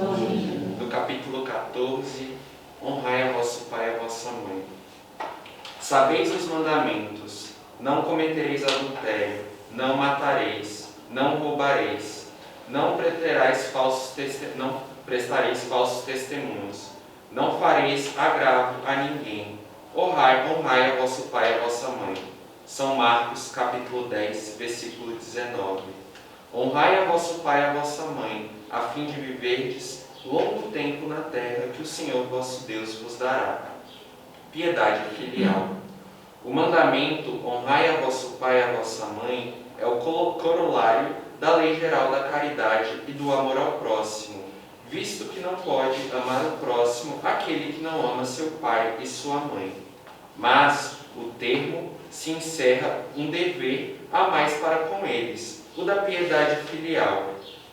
No capítulo 14, honrai a vosso pai e a vossa mãe. Sabeis os mandamentos: não cometereis adultério, não matareis, não roubareis, não prestareis falsos testemunhos, não fareis agravo a ninguém. Honrai a vosso pai e a vossa mãe. São Marcos, capítulo 10, versículo 19. Honrai a vosso pai e a vossa mãe, a fim de viverdes longo tempo na terra que o Senhor vosso Deus vos dará. Piedade filial. O mandamento, honrai a vosso pai e a vossa mãe, é o corolário da lei geral da caridade e do amor ao próximo, visto que não pode amar o próximo aquele que não ama seu pai e sua mãe. Mas o termo se encerra um dever a mais para com eles, o da piedade filial.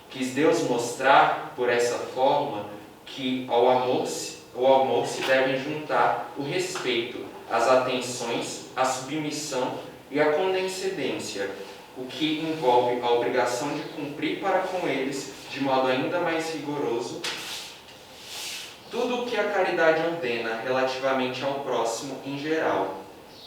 Quis Deus mostrar, por essa forma, que ao amor se devem juntar o respeito, as atenções, a submissão e a condescendência, o que envolve a obrigação de cumprir para com eles, de modo ainda mais rigoroso, tudo o que a caridade ordena relativamente ao próximo em geral.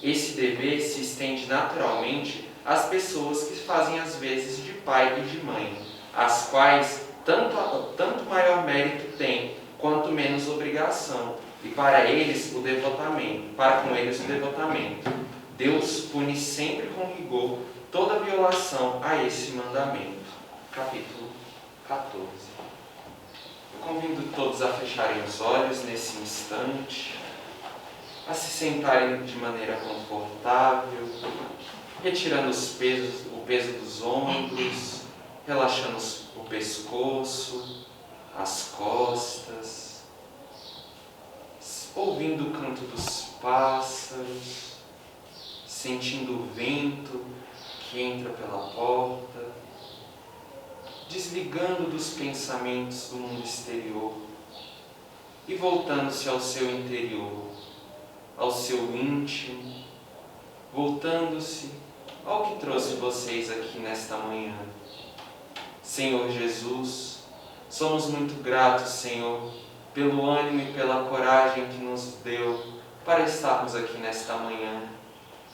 Esse dever se estende naturalmente às pessoas que fazem as vezes de pai e de mãe, as quais tanto maior mérito têm, quanto menos obrigação, e para com eles o devotamento. Deus pune sempre com rigor toda violação a esse mandamento. Capítulo 14. Eu convido todos a fecharem os olhos nesse instante, a se sentarem de maneira confortável, retirando o peso dos ombros, relaxando o pescoço, as costas, ouvindo o canto dos pássaros, sentindo o vento que entra pela porta, desligando dos pensamentos do mundo exterior e voltando-se ao seu interior, ao seu íntimo, voltando-se ao que trouxe vocês aqui nesta manhã. Senhor Jesus, somos muito gratos, Senhor, pelo ânimo e pela coragem que nos deu para estarmos aqui nesta manhã.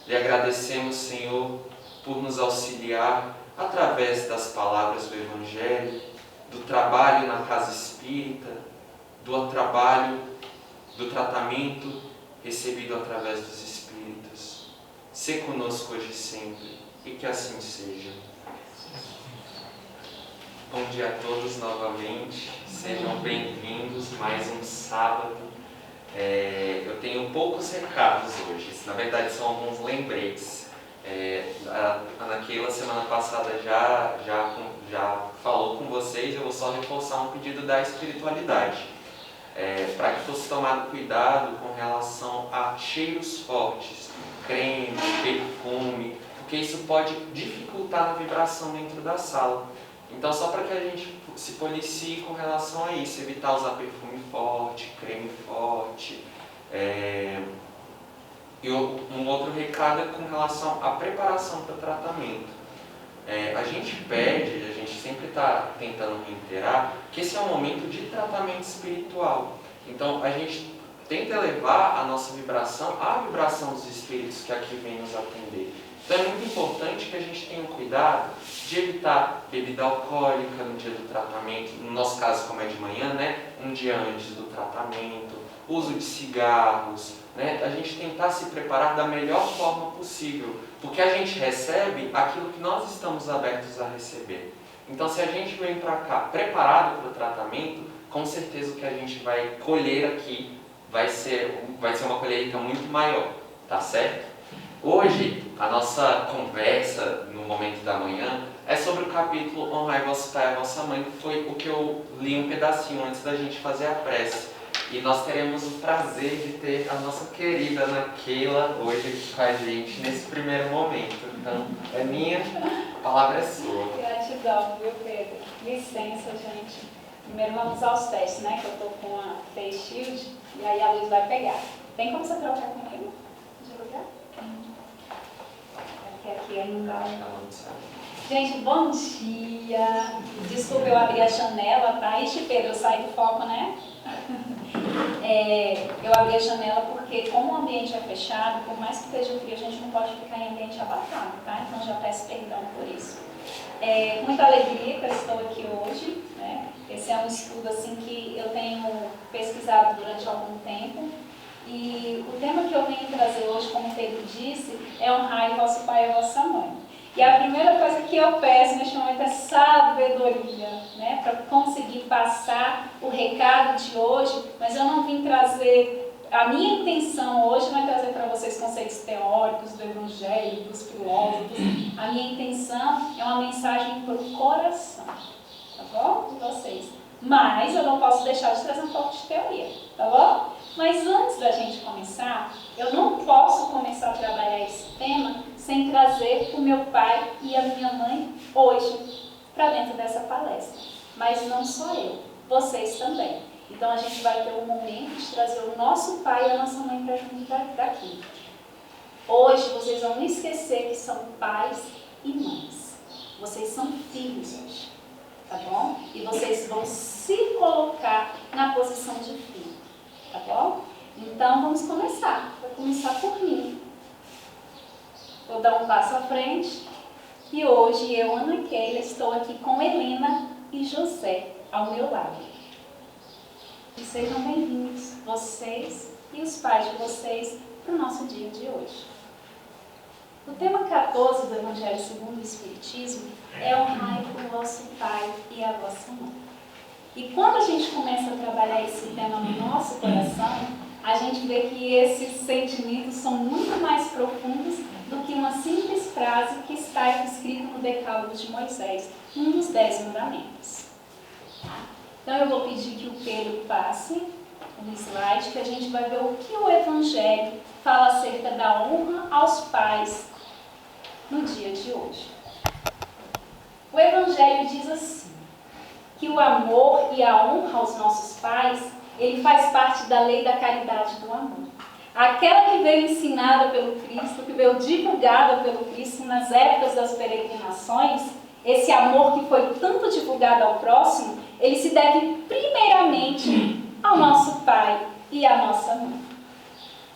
Lhe agradecemos, Senhor, por nos auxiliar através das palavras do Evangelho, do trabalho na casa espírita, do tratamento recebido através dos Espíritos. Sê conosco hoje e sempre, e que assim seja. Bom dia a todos novamente, sejam bem-vindos mais um sábado. Eu tenho poucos recados hoje, na verdade são alguns lembretes. A Ana Keila, semana passada, já falou com vocês. Eu vou só reforçar um pedido da espiritualidade, para que fosse tomado cuidado com relação a cheiros fortes, creme, perfume, porque isso pode dificultar a vibração dentro da sala. Então, só para que a gente se policie com relação a isso, evitar usar perfume forte, creme forte. E um outro recado é com relação à preparação para o tratamento. A gente sempre está tentando reiterar que esse é um momento de tratamento espiritual. Então, a gente tenta elevar a nossa vibração à vibração dos espíritos que aqui vêm nos atender. Então, é muito importante que a gente tenha cuidado de evitar bebida alcoólica no dia do tratamento, no nosso caso, como é de manhã, um dia antes do tratamento, uso de cigarros, a gente tentar se preparar da melhor forma possível, porque a gente recebe aquilo que nós estamos abertos a receber. Então, se a gente vem para cá preparado para o tratamento, com certeza o que a gente vai colher aqui vai ser uma colheita muito maior, tá certo? Hoje, a nossa conversa, no momento da manhã, é sobre o capítulo Honrai vosso pai e a vossa mãe, que foi o que eu li um pedacinho antes da gente fazer a prece. E nós teremos o prazer de ter a nossa querida Ana Keila hoje aqui com a gente nesse primeiro momento. Então, Aninha, a palavra é sua. Gratidão, viu, Pedro? Licença, gente. Primeiro vamos aos testes, que eu tô com a Face Shield e aí a luz vai pegar. Tem como você trocar comigo? De lugar? Porque aqui ainda... Gente, bom dia. Desculpa eu abrir a janela, tá? Ixi, Pedro, eu saí do foco, né? Eu abri a janela porque, como o ambiente é fechado, por mais que esteja frio, a gente não pode ficar em ambiente abafado, tá? Então já peço perdão por isso. Com muita alegria que eu estou aqui hoje, né? Esse é um estudo assim que eu tenho pesquisado durante algum tempo. E o tema que eu venho trazer hoje, como Pedro disse, é honrar vosso pai e vossa mãe. E a primeira coisa que eu peço neste momento é sabedoria, né? Para conseguir passar o recado de hoje, mas eu não vim trazer, a minha intenção hoje não é trazer para vocês conceitos teóricos do evangelho, dos filósofos. A minha intenção é uma mensagem para o coração, tá bom? De vocês. Mas eu não posso deixar de trazer um pouco de teoria, tá bom? Mas antes da gente começar, eu não posso começar a trabalhar esse tema sem trazer o meu pai e a minha mãe hoje para dentro dessa palestra. Mas não só eu, vocês também. Então a gente vai ter um momento de trazer o nosso pai e a nossa mãe para junto daqui. Hoje vocês vão não esquecer que são pais e mães. Vocês são filhos hoje, tá bom? E vocês vão se colocar na posição de filho. Tá bom? Então vamos começar. Vou começar por mim. Vou dar um passo à frente. E hoje eu, Ana Keila, estou aqui com Helena e José ao meu lado. E sejam bem-vindos, vocês e os pais de vocês, para o nosso dia de hoje. O tema 14 do Evangelho segundo o Espiritismo é honrai o vosso pai e a vossa mãe. E quando a gente começa a trabalhar esse tema no nosso coração, a gente vê que esses sentimentos são muito mais profundos do que uma simples frase que está escrita no Decálogo de Moisés, um dos 10 mandamentos. Então eu vou pedir que o Pedro passe um slide, que a gente vai ver o que o Evangelho fala acerca da honra aos pais no dia de hoje. O Evangelho diz assim, que o amor e a honra aos nossos pais, ele faz parte da lei da caridade do amor. Aquela que veio ensinada pelo Cristo, que veio divulgada pelo Cristo nas épocas das peregrinações, esse amor que foi tanto divulgado ao próximo, ele se deve primeiramente ao nosso pai e à nossa mãe.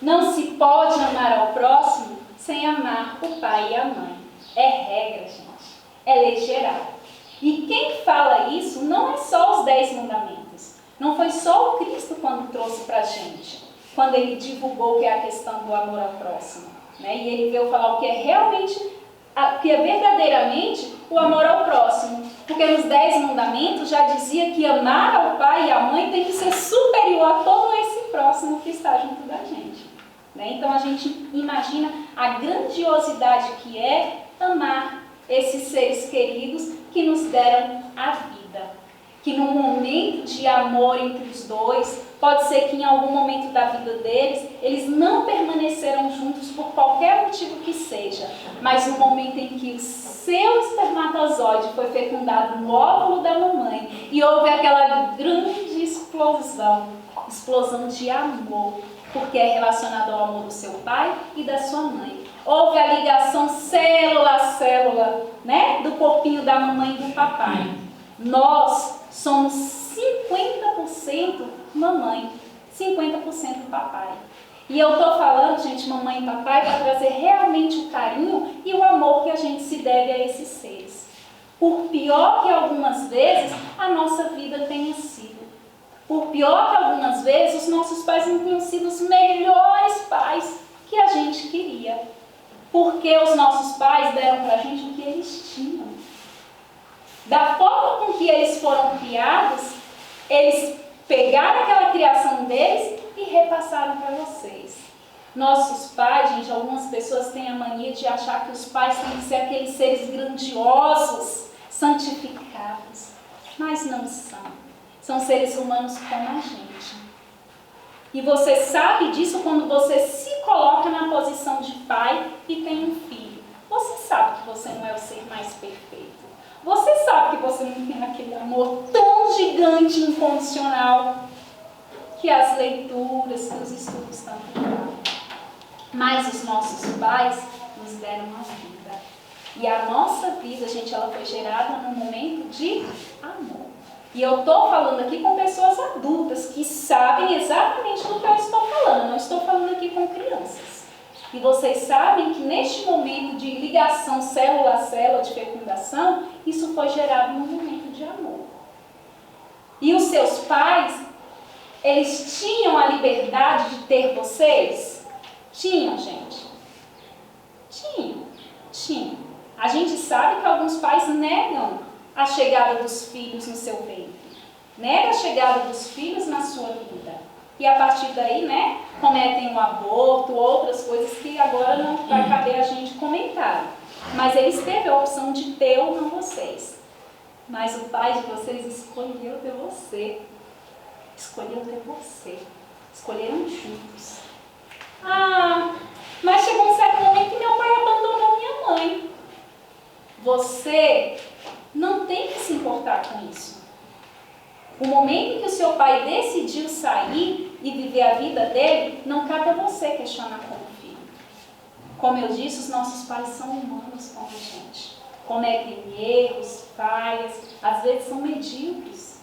Não se pode amar ao próximo sem amar o pai e a mãe. É regra, gente. É lei geral. E quem fala isso não é só os 10 mandamentos. Não foi só o Cristo quando trouxe para a gente, quando ele divulgou que é a questão do amor ao próximo, né? E ele veio falar o que é realmente, o que é verdadeiramente o amor ao próximo. Porque nos 10 mandamentos já dizia que amar ao pai e à mãe tem que ser superior a todo esse próximo que está junto da gente, né? Então a gente imagina a grandiosidade que é amar esses seres queridos que nos deram a vida. Que num momento de amor entre os dois, pode ser que em algum momento da vida deles, eles não permaneceram juntos por qualquer motivo que seja, mas no momento em que o seu espermatozoide foi fecundado no óvulo da mamãe e houve aquela grande explosão de amor, porque é relacionado ao amor do seu pai e da sua mãe. Houve a ligação célula a célula, né, do corpinho da mamãe e do papai. Nós somos 50% mamãe, 50% papai. E eu estou falando, gente, mamãe e papai, para trazer realmente o carinho e o amor que a gente se deve a esses seres. Por pior que algumas vezes a nossa vida tenha sido. Por pior que algumas vezes os nossos pais não tenham sido os melhores pais que a gente queria. Porque os nossos pais deram para a gente o que eles tinham. Da forma com que eles foram criados, eles pegaram aquela criação deles e repassaram para vocês. Nossos pais, gente, algumas pessoas têm a mania de achar que os pais têm que ser aqueles seres grandiosos, santificados. Mas não são. São seres humanos como a gente. E você sabe disso quando você se coloca na posição de pai e tem um filho. Você sabe que você não é o ser mais perfeito. Você sabe que você não tem aquele amor tão gigante e incondicional que as leituras, que os estudos tanto falam. Mas os nossos pais nos deram a vida. E a nossa vida, gente, ela foi gerada num momento de amor. E eu estou falando aqui com pessoas adultas que sabem exatamente do que eu estou falando. Eu não estou falando aqui com crianças. E vocês sabem que neste momento de ligação célula a célula, de fecundação, isso foi gerado num momento de amor. E os seus pais, eles tinham a liberdade de ter vocês? Tinham, gente. Tinham. A gente sabe que alguns pais negam a chegada dos filhos no seu ventre. Nega a chegada dos filhos na sua vida. E a partir daí, né, cometem um aborto, outras coisas que agora não vai caber a gente comentar. Mas eles teve a opção de ter ou não vocês. Mas o pai de vocês escolheu ter você. Escolheu ter você. Escolheram juntos. Mas chegou um certo momento que meu pai abandonou minha mãe. Você não tem que se importar com isso. O momento em que o seu pai decidiu sair e viver a vida dele, não cabe a você questionar como filho. Como eu disse, os nossos pais são humanos como a gente. Cometem erros, falhas, às vezes são medíocres.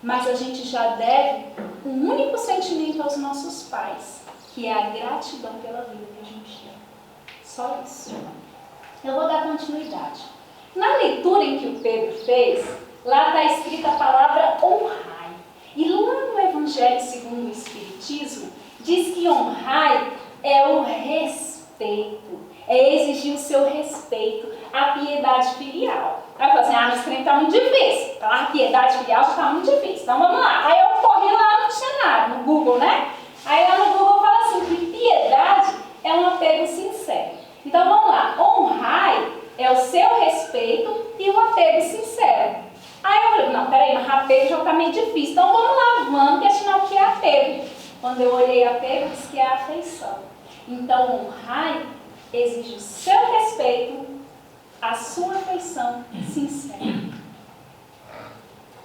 Mas a gente já deve um único sentimento aos nossos pais, que é a gratidão pela vida que a gente tem. Só isso. Eu vou dar continuidade. Na leitura em que o Pedro fez, lá está escrita a palavra honrai. E lá no Evangelho segundo o Espiritismo, diz que honrai é o respeito, é exigir o seu respeito, a piedade filial. Aí eu falo assim, mas esse trem está muito difícil. Então a piedade filial já está muito difícil. Então vamos lá. Aí eu corri lá no dicionário, no Google, né? Aí lá no Google fala assim, que piedade é um apego sincero. Então vamos lá, honrai é o seu respeito e o apego sincero. Aí eu falei, não, peraí, mas apego já está meio difícil. Então vamos lá, vamos questionar o que é apego. Quando eu olhei apego, disse que é afeição. Então honrai exige o seu respeito, a sua afeição sincera.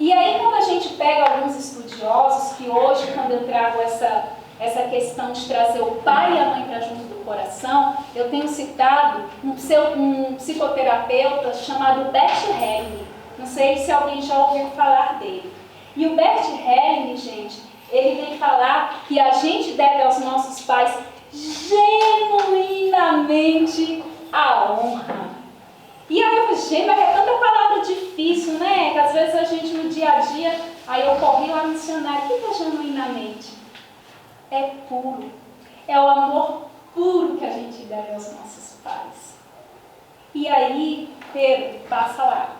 E aí quando a gente pega alguns estudiosos, que hoje quando eu trago essa questão de trazer o pai e a mãe para junto do coração, eu tenho citado um psicoterapeuta chamado Bert Helling. Não sei se alguém já ouviu falar dele. E o Bert Helling, gente, ele vem falar que a gente deve aos nossos pais genuinamente a honra. E aí eu falei, gente, mas é tanta palavra difícil, né? Que às vezes a gente no dia a dia, aí eu corri lá no dicionário, o que é genuinamente? É puro. É o amor puro que a gente deve aos nossos pais. E aí, Pedro, passa lá.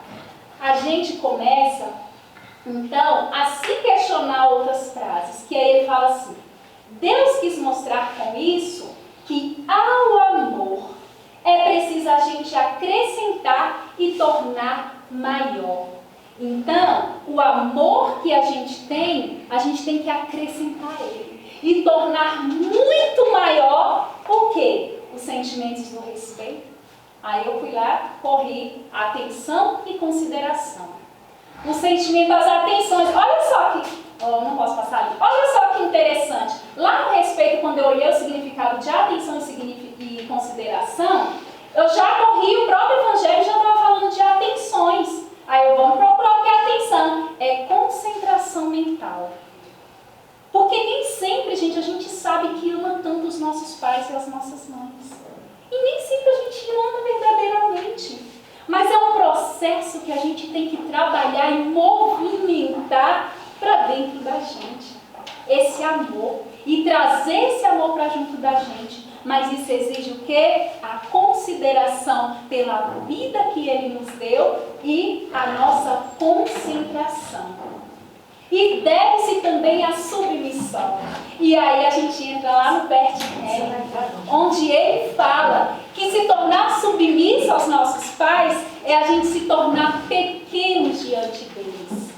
A gente começa, então, a se questionar outras frases, que aí ele fala assim, Deus quis mostrar com isso que ao amor é preciso a gente acrescentar e tornar maior. Então, o amor que a gente tem que acrescentar ele. E tornar muito maior o quê? Os sentimentos do respeito. Aí eu fui lá, corri atenção e consideração. O sentimento das atenções, olha só que, não posso passar ali, olha só que interessante. Lá no respeito, quando eu olhei o significado de atenção e consideração, eu já corri, o próprio Evangelho já estava falando de atenções. Aí eu vou para o próprio atenção, é concentração mental. Porque nem sempre, gente, a gente sabe que ama tanto os nossos pais e as nossas mães. E nem sempre a gente ama verdadeiramente. Mas é um processo que a gente tem que trabalhar e movimentar para dentro da gente. Esse amor. E trazer esse amor para junto da gente. Mas isso exige o quê? A consideração pela vida que Ele nos deu e a nossa concentração. E deve-se também a submissão. E aí a gente entra lá no Bert Helling, onde ele fala que se tornar submisso aos nossos pais é a gente se tornar pequenos diante deles.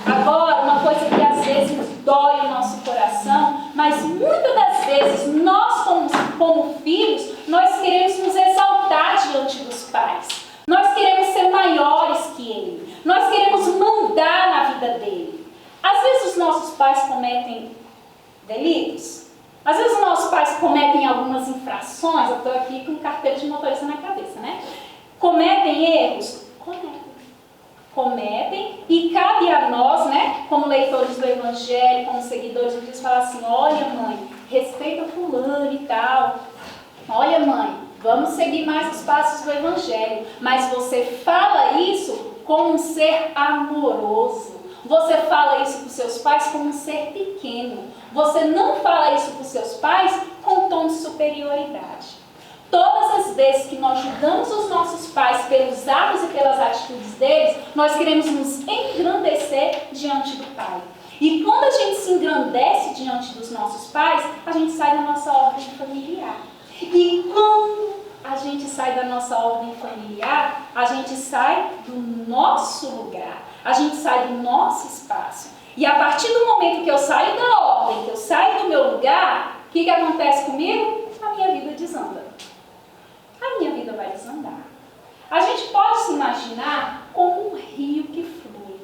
Agora, uma coisa que às vezes dói o nosso coração, mas muitas das vezes nós como filhos, nós queremos nos exaltar diante dos pais. Nós queremos ser maiores que ele. Nós queremos mandar na vida dele. Às vezes os nossos pais cometem delitos. Às vezes os nossos pais cometem algumas infrações. Eu estou aqui com carteira de motorista na cabeça, né? Cometem erros? Cometem, e cabe a nós, né, como leitores do Evangelho, como seguidores de Cristo, falar assim: olha, mãe, respeita fulano e tal. Olha, mãe, vamos seguir mais os passos do Evangelho. Mas você fala isso como um ser amoroso. Você fala isso para os seus pais como um ser pequeno. Você não fala isso para os seus pais com tom de superioridade. Todas as vezes que nós julgamos os nossos pais pelos atos e pelas atitudes deles, nós queremos nos engrandecer diante do Pai. E quando a gente se engrandece diante dos nossos pais, a gente sai da nossa ordem familiar. E quando a gente sai da nossa ordem familiar, a gente sai do nosso lugar, a gente sai do nosso espaço. E a partir do momento que eu saio da ordem, que eu saio do meu lugar, o que acontece comigo? A minha vida desanda. A minha vida vai desandar. A gente pode se imaginar como um rio que flui.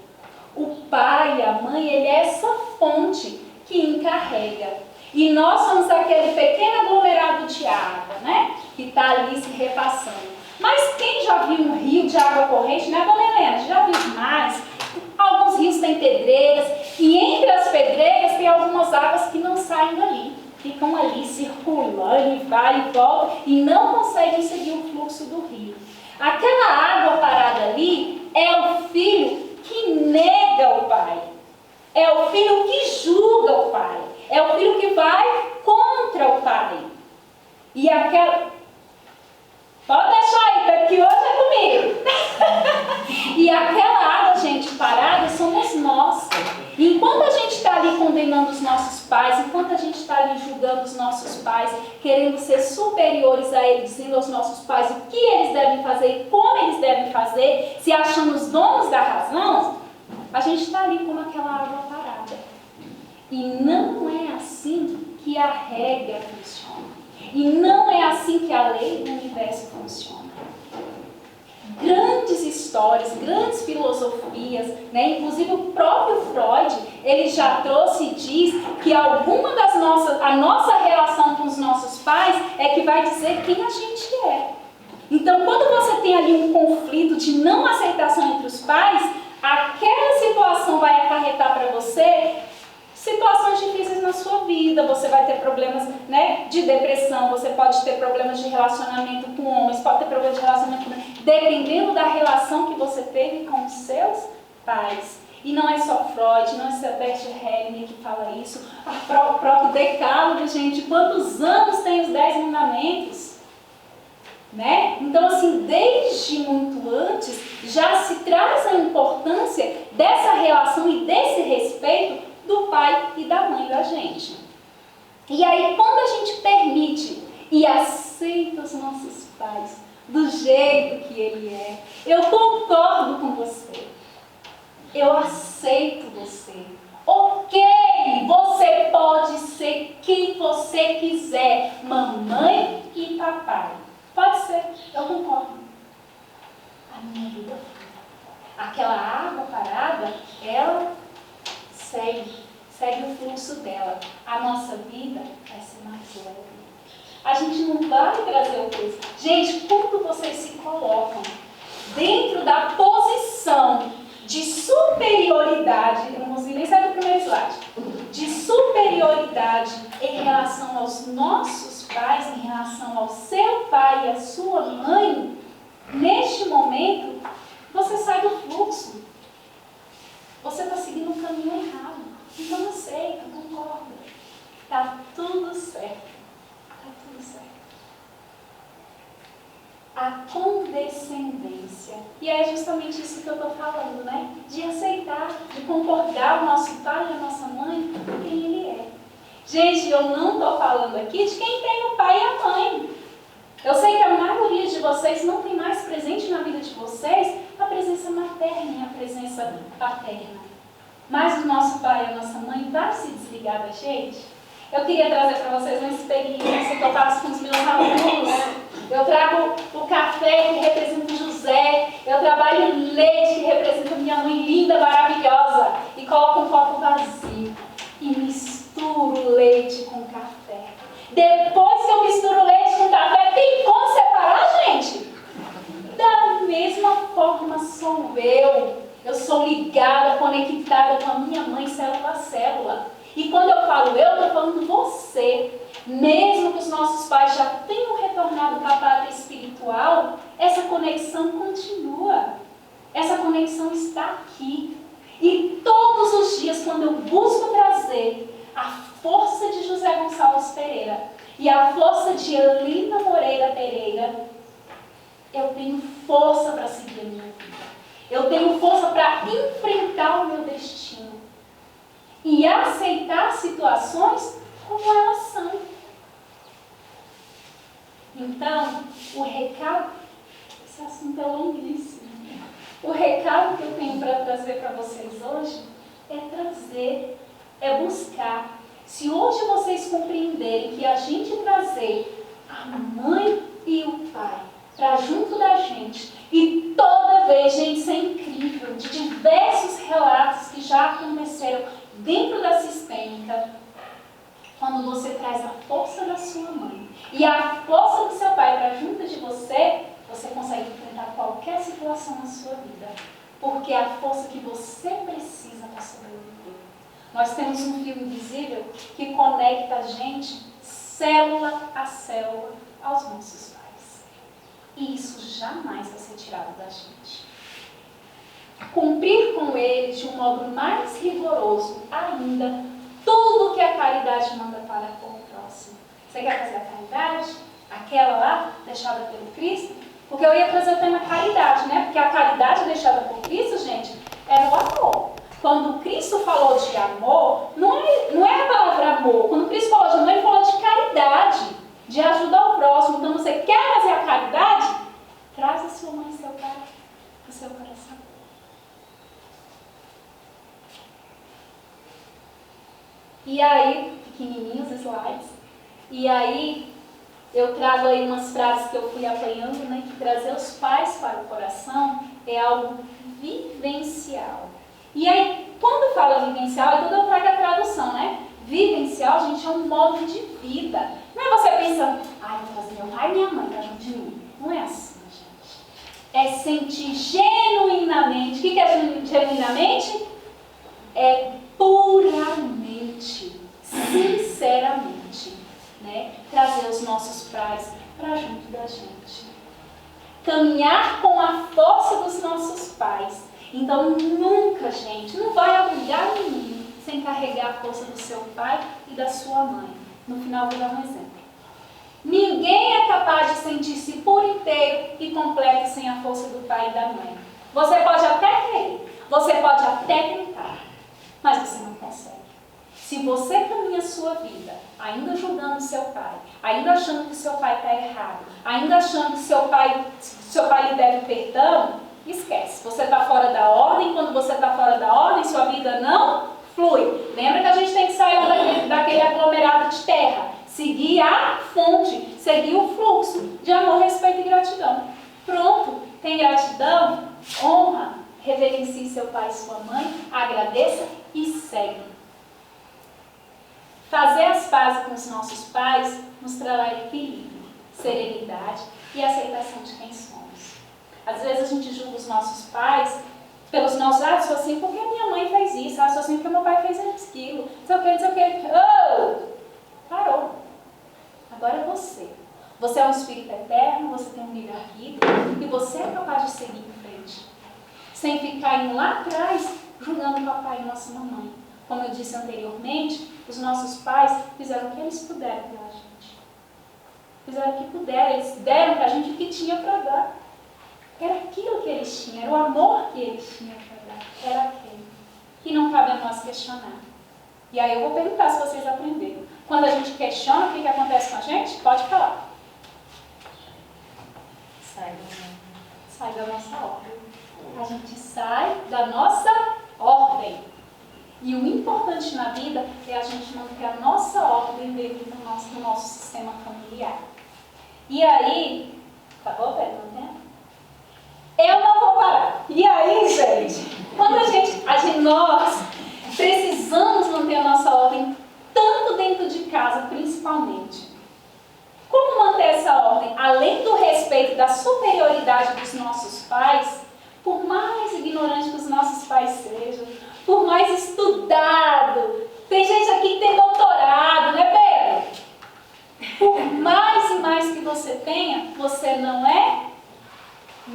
O pai, a mãe, ele é essa fonte que encarrega. E nós somos aquele pequeno aglomerado de água, né? Que está ali se repassando. Mas quem já viu um rio de água corrente, né, dona Helena? Já viu mais? Alguns rios têm pedreiras, e entre as pedreiras tem algumas águas que não saem dali. Ficam ali circulando e vai e volta e não conseguem seguir o fluxo do rio. Aquela água parada ali é o filho que nega o pai. É o filho que julga o pai. É o filho que vai contra o pai. E aquela... Pode deixar aí, porque hoje é comigo. E aquela água, gente, parada, somos nós. E enquanto a gente está ali condenando os nossos pais, enquanto a gente está ali julgando os nossos pais, querendo ser superiores a eles, dizendo aos nossos pais o que eles devem fazer e como eles devem fazer, se achando os donos da razão, a gente está ali como aquela água parada. E não é assim que a regra funciona. E não é assim que a lei do universo funciona. Grandes histórias, grandes filosofias, né? Inclusive o próprio Freud, ele já trouxe e diz que a nossa relação com os nossos pais é que vai dizer quem a gente é. Então, quando você tem ali um conflito de não aceitação entre os pais, aquela situação vai acarretar para você situações difíceis na sua vida. Você vai ter problemas, né, de depressão, você pode ter problemas de relacionamento com homens, pode ter problemas de relacionamento com mulheres, dependendo da relação que você teve com os seus pais. E não é só Freud, não é só Bert Hellinger que fala isso, o próprio Decálogo, gente, quantos anos tem os 10 mandamentos? Né? Então, assim, desde muito antes, já se traz a importância dessa relação e desse respeito do pai e da mãe da gente. E aí, quando a gente permite e aceita os nossos pais do jeito que ele é, eu concordo com você, eu aceito você. Ok, você pode ser quem você quiser, mamãe e papai. Pode ser, eu concordo. A minha vida foi. Aquela água parada, ela segue o fluxo dela. A nossa vida vai ser mais leve. A gente não vai trazer o peso. Gente, quando vocês se colocam dentro da posição de superioridade, eu não consigo nem sair do primeiro slide, de superioridade em relação aos nossos pais, em relação ao seu pai e à sua mãe, neste momento, você sai do fluxo. Você está seguindo um caminho errado. Então aceita, concorda. Está tudo certo. Está tudo certo. A condescendência. E é justamente isso que eu estou falando, né? De aceitar, de concordar o nosso pai e a nossa mãe com quem ele é. Gente, eu não estou falando aqui de quem tem o pai e a mãe. Eu sei que a maioria de vocês não tem mais presente na vida de vocês a presença materna e a presença paterna. Mas o nosso pai e a nossa mãe vai se desligar da gente? Eu queria trazer para vocês uma experiência que eu faço com os meus alunos. Eu trago o café que representa o José, eu trabalho o leite que representa minha mãe linda, maravilhosa, e coloco um copo vazio e misturo leite com café. Depois que eu misturo leite com café, tem como separar, gente? Da E quando eu falo eu estou falando você. Mesmo que os nossos pais já tenham retornado para a pátria espiritual, essa conexão continua. Essa conexão está aqui. E todos os dias, quando eu busco trazer a força de José Gonçalves Pereira e a força de Elina Moreira Pereira, eu tenho força para seguir a minha vida. Eu tenho força para enfrentar o meu destino e aceitar situações como elas são. Então, o recado, esse assunto é longuíssimo. O recado que eu tenho para trazer para vocês hoje é buscar. Se hoje vocês compreenderem que a gente trazer a mãe e o pai para junto da gente, e toda vez, gente, isso é incrível, de diversos relatos que já aconteceram dentro da sistêmica, quando você traz a força da sua mãe e a força do seu pai para junto de você, você consegue enfrentar qualquer situação na sua vida. Porque é a força que você precisa para sobreviver. Nós temos um fio invisível que conecta a gente, célula a célula, aos nossos pais. E isso jamais vai ser tirado da gente. Cumprir com eles de um modo mais rigoroso ainda tudo que a caridade manda para com o próximo. Você quer fazer a caridade? Aquela lá, deixada pelo Cristo? Porque eu ia trazer o tema caridade, né? Porque a caridade deixada por Cristo, gente, era o amor. Quando Cristo falou de amor, não é a palavra amor. Quando Cristo falou de amor, ele falou de caridade, de ajudar o próximo. Então, você quer fazer a caridade? Traz a sua mãe e seu pai para o seu coração. E aí, pequenininhos slides, e aí eu trago aí umas frases que eu fui apanhando, né, que trazer os pais para o coração é algo vivencial. E aí, quando fala vivencial, então eu trago a tradução, né? Vivencial, gente, é um modo de vida. Não é você pensando, vou fazer meu pai e minha mãe para junto de mim. Não é assim, gente. É sentir genuinamente. O que é genuinamente? É puramente, sinceramente, né? Trazer os nossos pais para junto da gente. Caminhar com a força dos nossos pais. Então, nunca, gente, não vai a lugar nenhum sem carregar a força do seu pai e da sua mãe. No final, vou dar um exemplo. Ninguém é capaz de sentir-se por inteiro e completo sem a força do pai e da mãe. Você pode até querer, você pode até tentar, mas você não consegue. Se você caminha a sua vida ainda julgando seu pai, ainda achando que seu pai está errado, ainda achando que seu pai lhe deve perdão, esquece. Você está fora da ordem. Quando você está fora da ordem, sua vida não flui. Lembra que a gente tem que sair lá daquele aglomerado de terra, seguir a fonte, seguir o fluxo de amor, respeito e gratidão. Pronto, tem gratidão, honra, reverencie seu pai e sua mãe, agradeça e segue. Fazer as pazes com os nossos pais nos trará equilíbrio, serenidade e aceitação de quem somos. Às vezes a gente julga os nossos pais pelos nossos sou assim porque a minha mãe fez isso, sou assim porque meu pai fez aquilo, não sei o que. Oh! Parou. Agora é você. Você é um espírito eterno, você tem um livre-arbítrio e você é capaz de seguir em frente. Sem ficar indo lá atrás julgando o papai e nossa mamãe. Como eu disse anteriormente, os nossos pais fizeram o que eles puderam pela gente. Fizeram o que puderam, eles deram para a gente o que tinha para dar. Era aquilo que eles tinham, era o amor que eles tinham para dar. Era aquele. E não cabe a nós questionar. E aí eu vou perguntar se vocês aprenderam. Quando a gente questiona, o que acontece com a gente? Pode falar. Sai da nossa ordem. A gente sai da nossa ordem. E o importante na vida é a gente manter a nossa ordem dentro do nosso sistema familiar. E aí, acabou, Pedro? Eu não vou parar. E aí, gente, quando nós precisamos manter a nossa ordem, tanto dentro de casa, principalmente. Como manter essa ordem? Além do respeito da superioridade dos nossos pais, por mais ignorante que os nossos pais sejam, por mais estudado. Tem gente aqui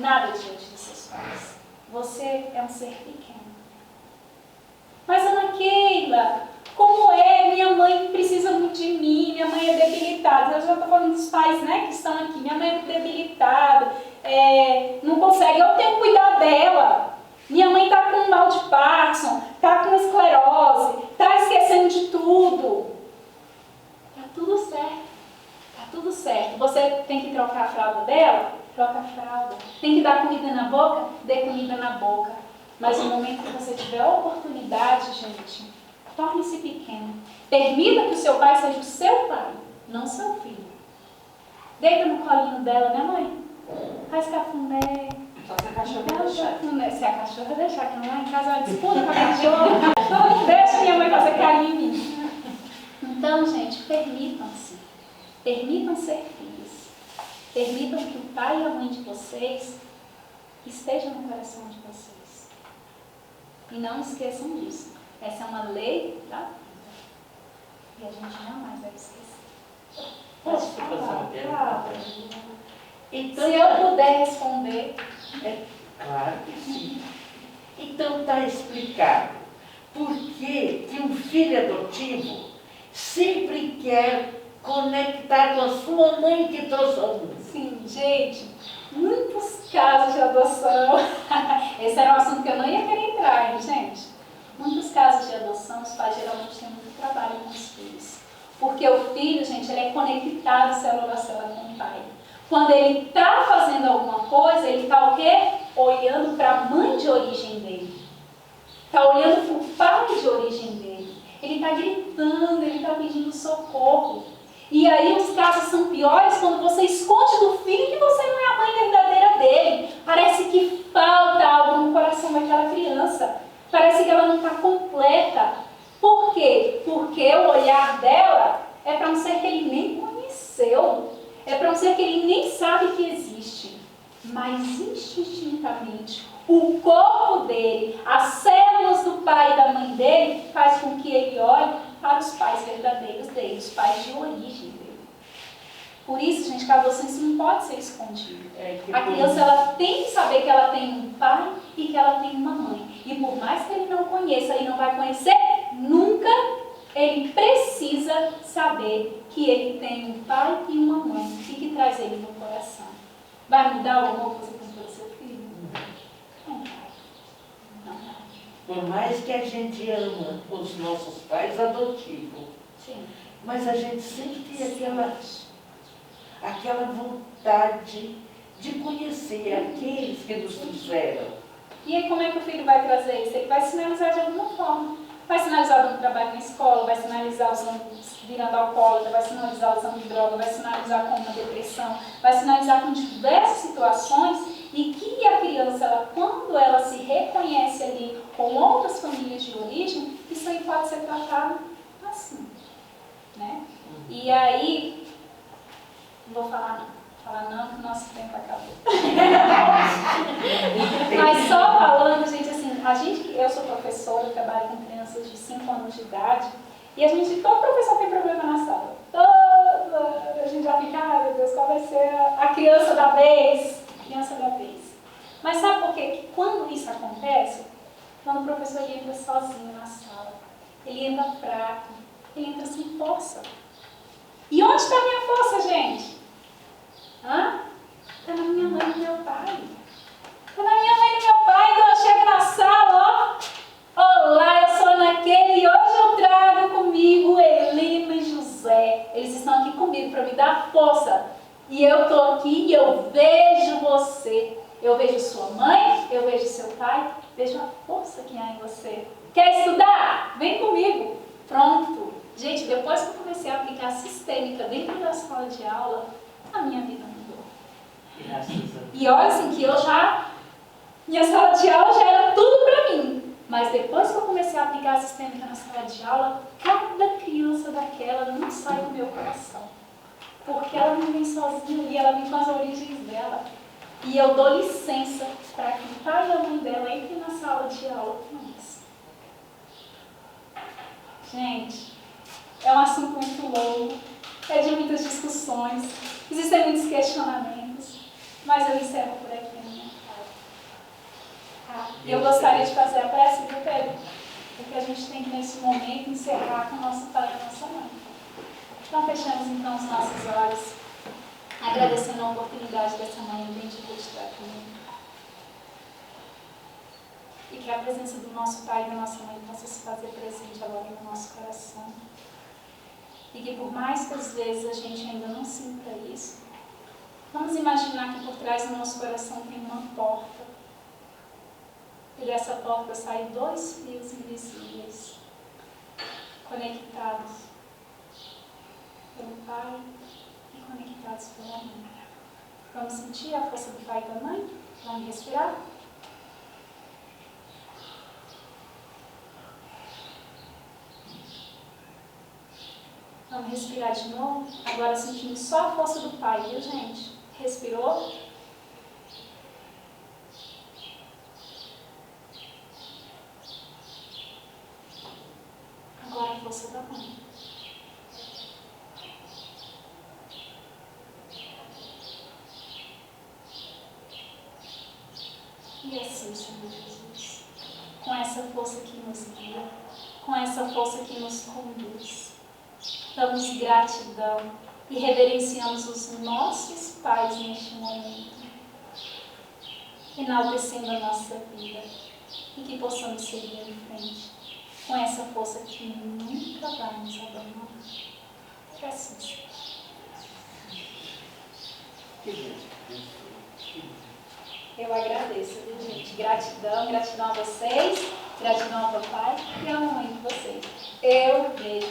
nada diante dos seus pais. Você é um ser pequeno. Mas, Ana Keila, como é? Minha mãe precisa muito de mim, minha mãe é debilitada. Eu já estou falando dos pais, né, que estão aqui. Minha mãe é muito debilitada, não consegue, eu tenho que cuidar dela. Minha mãe está com mal de Parkinson, está com esclerose, está esquecendo de tudo. Está tudo certo. Está tudo certo. Você tem que trocar a fralda dela? Troca a fralda. Tem que dar comida na boca? Dê comida na boca. Mas no momento que você tiver a oportunidade, gente, torne-se pequeno. Permita que o seu pai seja o seu pai, não seu filho. Deita no colinho dela, né, mãe? Faz cafuné. Só se a cachorra deixar. Se a cachorra deixar, que lá em casa ela disputa com a cachorra. Não deixa minha mãe fazer carinho em mim. Então, gente, permitam-se. Permitam ser filhos. Permitam que o pai e a mãe de vocês estejam no coração de vocês. E não esqueçam disso. Essa é uma lei da vida. E a gente jamais vai esquecer. Posso fazer uma pergunta? Então, Se eu puder responder. Claro que sim. Então está explicado por que um filho adotivo sempre quer conectar com a sua mãe que trouxe ao mundo. Sim, gente, muitos casos de adoção. Esse era um assunto que eu não ia querer entrar, hein, gente? Muitos casos de adoção, os pais geralmente têm muito trabalho com os filhos. Porque o filho, gente, ele é conectado célula a célula com o pai. Quando ele está fazendo alguma coisa, ele está o quê? Olhando para a mãe de origem dele. Está olhando para o pai de origem dele. Ele está gritando, ele está pedindo socorro. E aí os casos são piores quando você esconde do filho que você não é a mãe verdadeira dele. Parece que falta algo no coração daquela criança. Parece que ela não está completa. Por quê? Porque o olhar dela é para um ser que ele nem conheceu. É para um ser que ele nem sabe que existe. Mas instintivamente, o corpo dele, as células do pai e da mãe dele, faz com que ele olhe para os pais verdadeiros dele, os pais de origem dele. Por isso, gente, que a adoção não pode ser escondida. A criança ela tem que saber que ela tem um pai e que ela tem uma mãe. E por mais que ele não conheça e não vai conhecer nunca, ele precisa saber que ele tem um pai e uma mãe e que traz ele no coração. Vai mudar o amor que você tem pelo seu filho? Não vai. Não vai. Por mais que a gente ama os nossos pais adotivos, Sim. mas a gente sempre tem aquela vontade de conhecer aqueles que nos trouxeram. E aí como é que o filho vai trazer isso? Ele vai sinalizar de alguma forma. Vai sinalizar dando trabalho na escola, vai sinalizar virando alcoólatra, vai sinalizar usando droga, vai sinalizar com uma depressão, vai sinalizar com diversas situações e que a criança, quando ela se reconhece ali com outras famílias de origem, isso aí pode ser tratado assim. Né? E aí, não vou falar não, que o nosso tempo acabou. Mas só falando, gente, assim, eu sou professora, eu trabalho com crianças de 5 anos de idade, e todo professor tem problema na sala. A gente já fica, meu Deus, qual vai ser a criança da vez? Criança da vez. Mas sabe por quê? Que quando isso acontece, quando o professor ele entra sozinho na sala, ele entra fraco, ele entra sem força. E onde está a minha força, gente? Está na minha mãe e no meu pai. Está na minha mãe e no meu pai. Então eu chego na sala, olá, eu sou Ana Keila e hoje eu trago comigo Helena e José. Eles estão aqui comigo para me dar força. E eu estou aqui e eu vejo você. Eu vejo sua mãe, eu vejo seu pai, vejo a força que há em você. Quer estudar? Vem comigo. Pronto. Gente, depois que eu comecei a aplicar a sistêmica dentro da sala de aula, a minha vida mudou. E olha assim, que minha sala de aula já era tudo para mim. Mas depois que eu comecei a aplicar a sistêmica na sala de aula, cada criança daquela não sai do meu coração. Porque ela não vem sozinha ali, ela vem com as origens dela. E eu dou licença para que o pai e a mãe dela entrem na sala de aula com isso. Gente, é um assunto muito longo, é de muitas discussões, existem muitos questionamentos, mas eu encerro por aqui, né? E eu gostaria de fazer a prece, viu, Pedro? Porque a gente tem que, nesse momento, encerrar com o nosso pai e a nossa mãe. Então, fechamos então os nossos olhos, agradecendo a oportunidade dessa manhã bendita de estar comigo. E que a presença do nosso pai e da nossa mãe possa se fazer presente agora no nosso coração. E que por mais que às vezes a gente ainda não sinta isso, vamos imaginar que por trás do nosso coração tem uma porta. E dessa porta saem 2 fios invisíveis, conectados pelo Pai e conectados pela Mãe. Vamos sentir a força do Pai e da Mãe? Vamos respirar? Vamos respirar de novo? Agora sentindo só a força do Pai, viu, gente? Respirou? Agora a força da Mãe. E assim, Senhor Jesus, com essa força que nos guia, com essa força que nos conduz, damos gratidão e reverenciamos os nossos pais neste momento, enaltecendo a nossa vida e que possamos seguir em frente com essa força que nunca vai nos abandonar. Que assim seja. Eu agradeço, viu, gente? Gratidão a vocês, gratidão ao papai e à mamãe de vocês. Eu vejo